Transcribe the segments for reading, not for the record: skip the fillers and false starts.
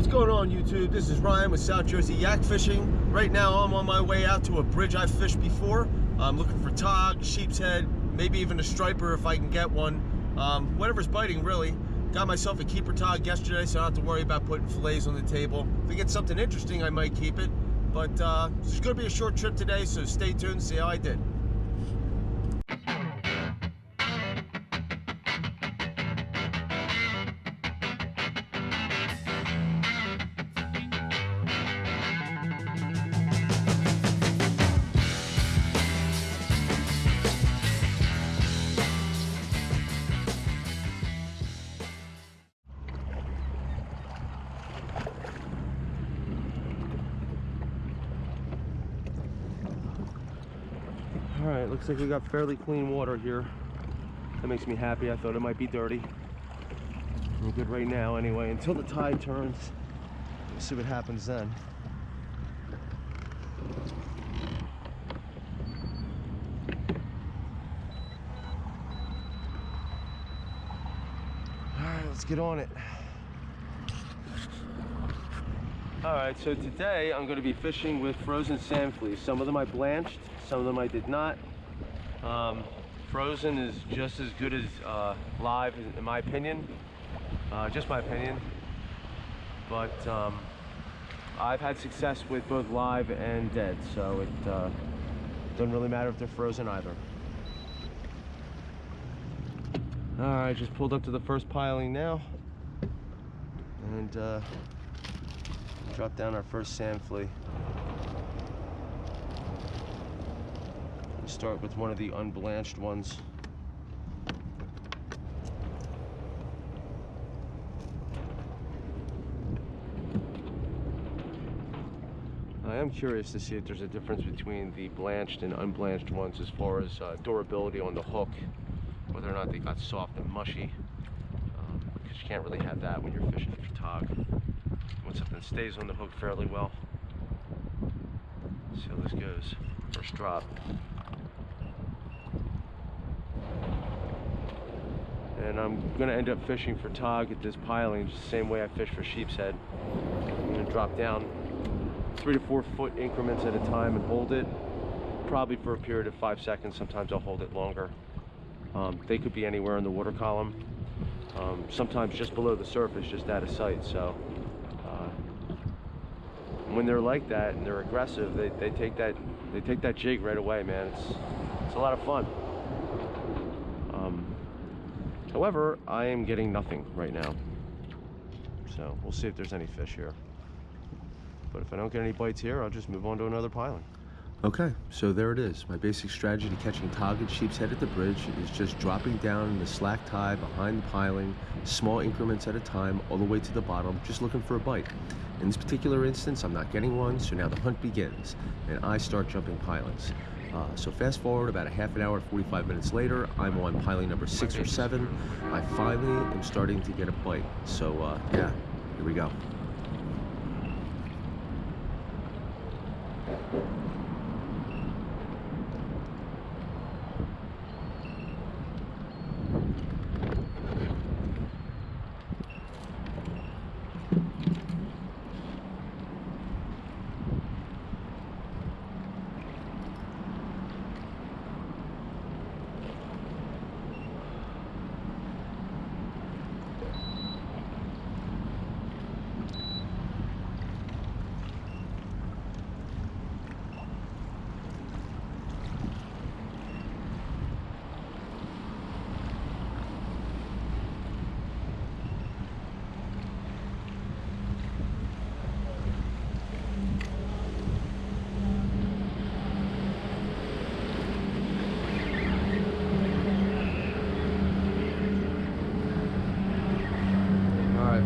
going on, YouTube? This is Ryan with South Jersey Yak Fishing. Right now I'm on my way out to a bridge I've fished before. I'm looking for tog, sheep's head, maybe even a striper if I can get one. Whatever's biting, really. Got myself a keeper tog yesterday, so I don't have to worry about putting fillets on the table. If I get something interesting, I might keep it. But it's going to be a short trip today, so stay tuned and see how I did. Alright, looks like we got fairly clean water here. That makes me happy. I thought it might be dirty. We're good right now anyway, until the tide turns. We'll see what happens then. Alright, let's get on it. Alright, so today I'm going to be fishing with frozen sand fleas. Some of them I blanched, some of them I did not. Frozen is just as good as live, in my opinion. Just my opinion. But I've had success with both live and dead, so it doesn't really matter if they're frozen either. Alright, just pulled up to the first piling now. And drop down our first sand flea. Start with one of the unblanched ones. I am curious to see if there's a difference between the blanched and unblanched ones as far as durability on the hook, whether or not they got soft and mushy, because you can't really have that when you're fishing for tog. When something stays on the hook fairly well. Let's see how this goes. First drop. And I'm going to end up fishing for tog at this piling just the same way I fish for sheep's head. I'm going to drop down 3 to 4 foot increments at a time and hold it, probably for a period of 5 seconds. Sometimes I'll hold it longer. They could be anywhere in the water column, sometimes just below the surface, just out of sight. So when they're like that and they're aggressive, they take that jig right away, man. It's a lot of fun. However, I am getting nothing right now, so we'll see if there's any fish here. But if I don't get any bites here, I'll just move on to another piling. Okay, so there it is. My basic strategy to catching tog and sheep's head at the bridge is just dropping down in the slack tide behind the piling, small increments at a time, all the way to the bottom, just looking for a bite. In this particular instance, I'm not getting one, so now the hunt begins, and I start jumping pilings. So fast forward about a half an hour, 45 minutes later, I'm on piling number 6 or 7. I finally am starting to get a bite. So yeah, here we go.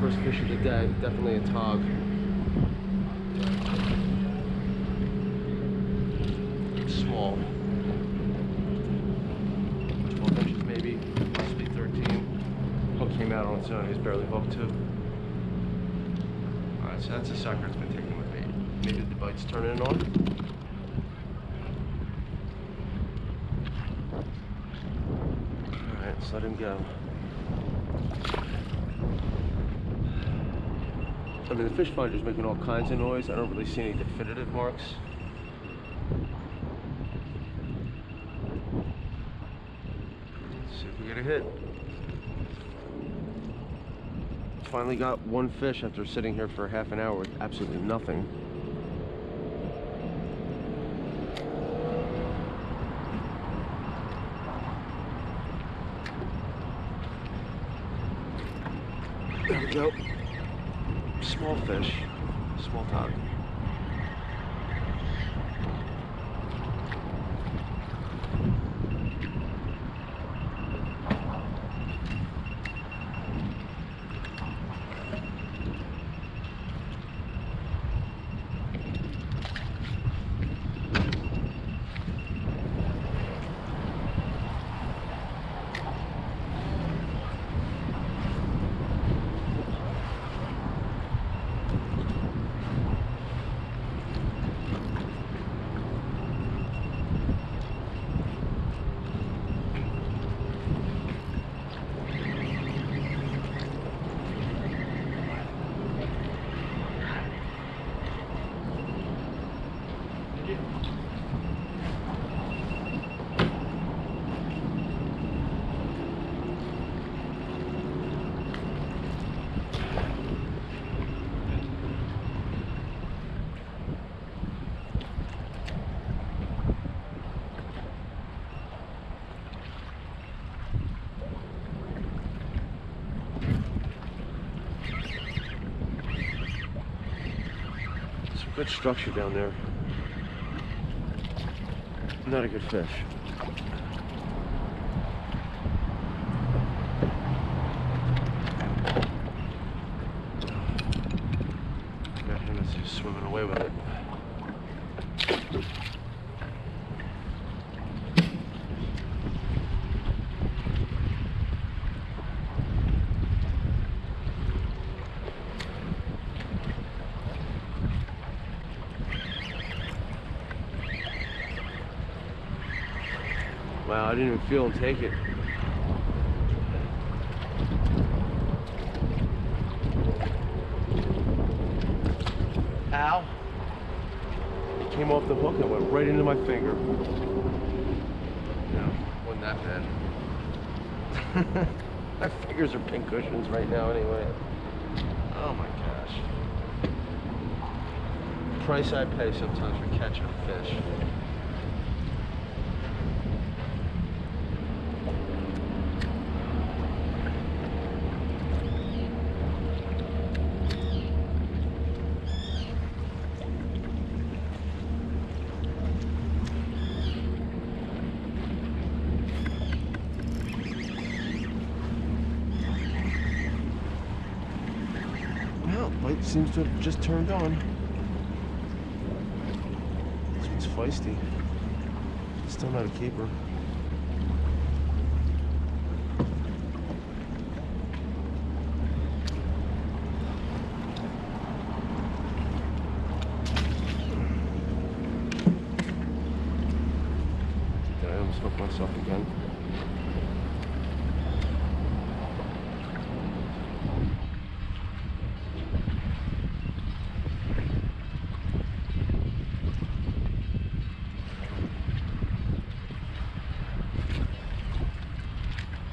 First fish of the day, definitely a tog. Small. 12 inches maybe, possibly 13. Hook came out on its own, he's barely hooked too. Alright, so that's a sucker it's been taking with bait. Maybe the bite's turning on. Alright, let's let him go. I mean, the fish finder's making all kinds of noise. I don't really see any definitive marks. Let's see if we get a hit. Finally got one fish after sitting here for half an hour with absolutely nothing. There we go. Small fish, small tog. Good structure down there. Not a good fish. Got him just swimming away with it. Wow, I didn't even feel him take it. Ow. It came off the hook and went right into my finger. No, wasn't that bad. My fingers are pink cushions right now anyway. Oh my gosh. The price I pay sometimes for catching a fish. Light seems to have just turned on. This one's feisty. Still not a keeper. Did I almost hook myself again?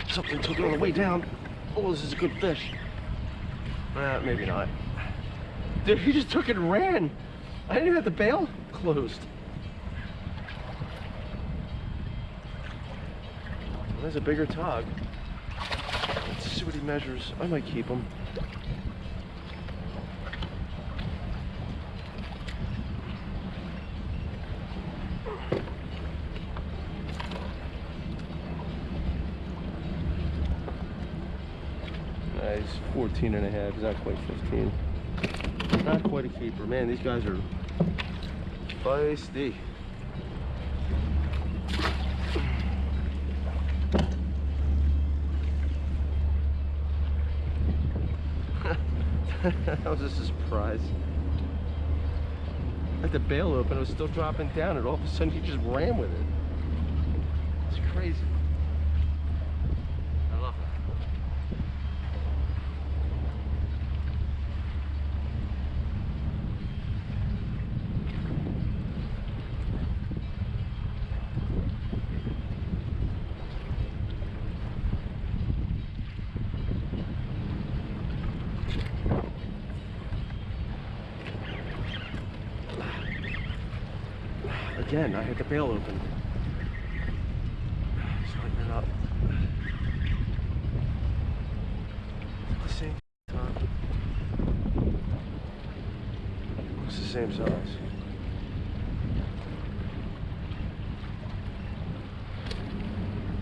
Something took it on the way down. Oh, this is a good fish. Maybe not. Dude, he just took it and ran. I didn't even have the bail closed. Well, there's a bigger tog. Let's see what he measures. I might keep him. He's 14 and a half, he's not quite 15. Not quite a keeper. Man, these guys are feisty. That was just a surprise. Like the bail open, it was still dropping down, and all of a sudden he just ran with it. It's crazy. I love again. I had the bail open. Just lighten it up. Is it the same time? Looks the same size.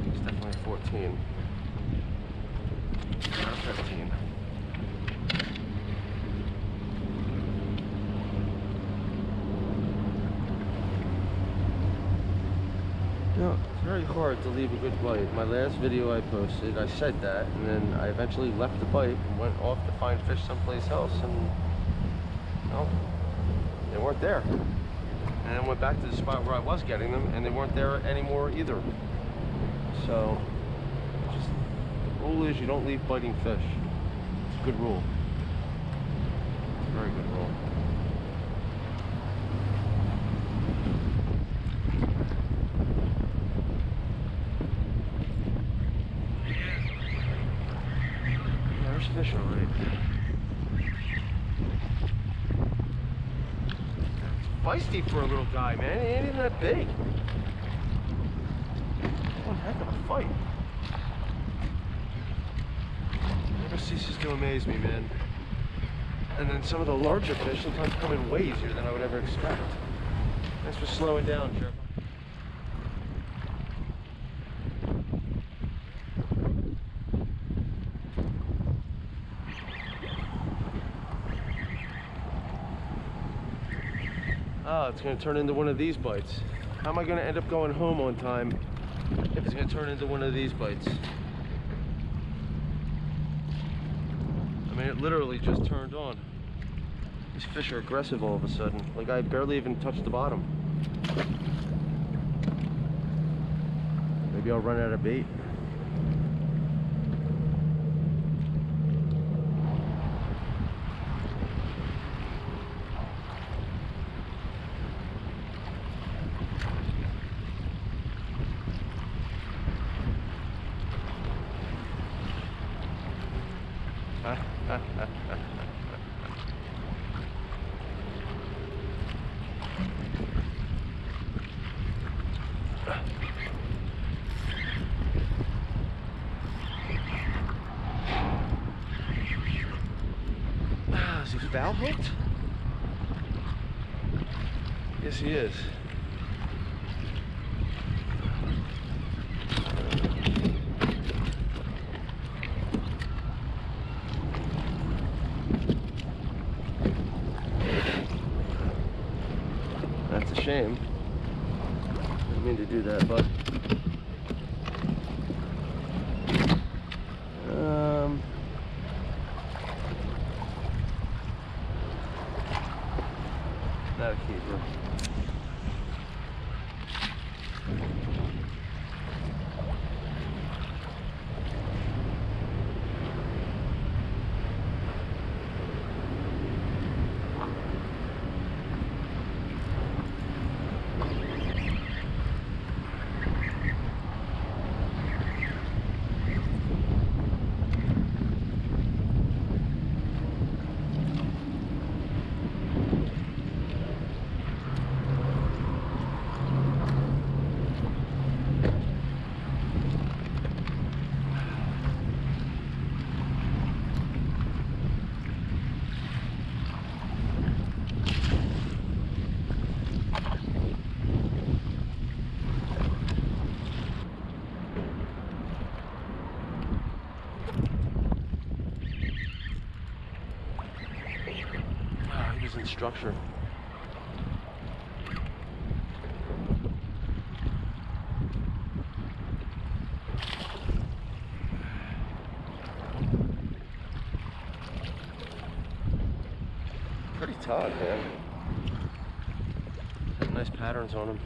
It's definitely 14. Not 15. No, it's very hard to leave a good bite. My last video I posted, I said that, and then I eventually left the bite and went off to find fish someplace else, and no, they weren't there. And then went back to the spot where I was getting them, and they weren't there anymore either. So, just the rule is you don't leave biting fish. It's a good rule. It's a very good rule. There's fish already. It's feisty for a little guy, man. He ain't even that big. One heck of a fight. Never ceases to amaze me, man. And then some of the larger fish sometimes come in way easier than I would ever expect. Thanks for slowing down, Sheriff. Oh, it's going to turn into one of these bites. How am I going to end up going home on time if it's going to turn into one of these bites? I mean, it literally just turned on. These fish are aggressive all of a sudden. Like, I barely even touched the bottom. Maybe I'll run out of bait. Is he foul hooked? Yes, he is. That's a shame. Didn't mean to do that, but not a keeper. In structure. Pretty taut, man. Had nice patterns on him.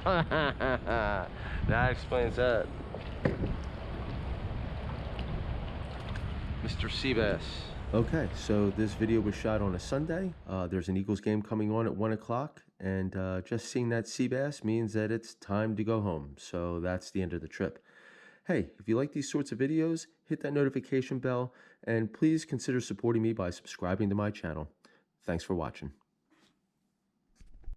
That explains that. Mr. Seabass. Okay, so this video was shot on a Sunday. There's an Eagles game coming on at 1 o'clock, and just seeing that sea bass means that it's time to go home. So that's the end of the trip. Hey, if you like these sorts of videos, hit that notification bell, and please consider supporting me by subscribing to my channel. Thanks for watching.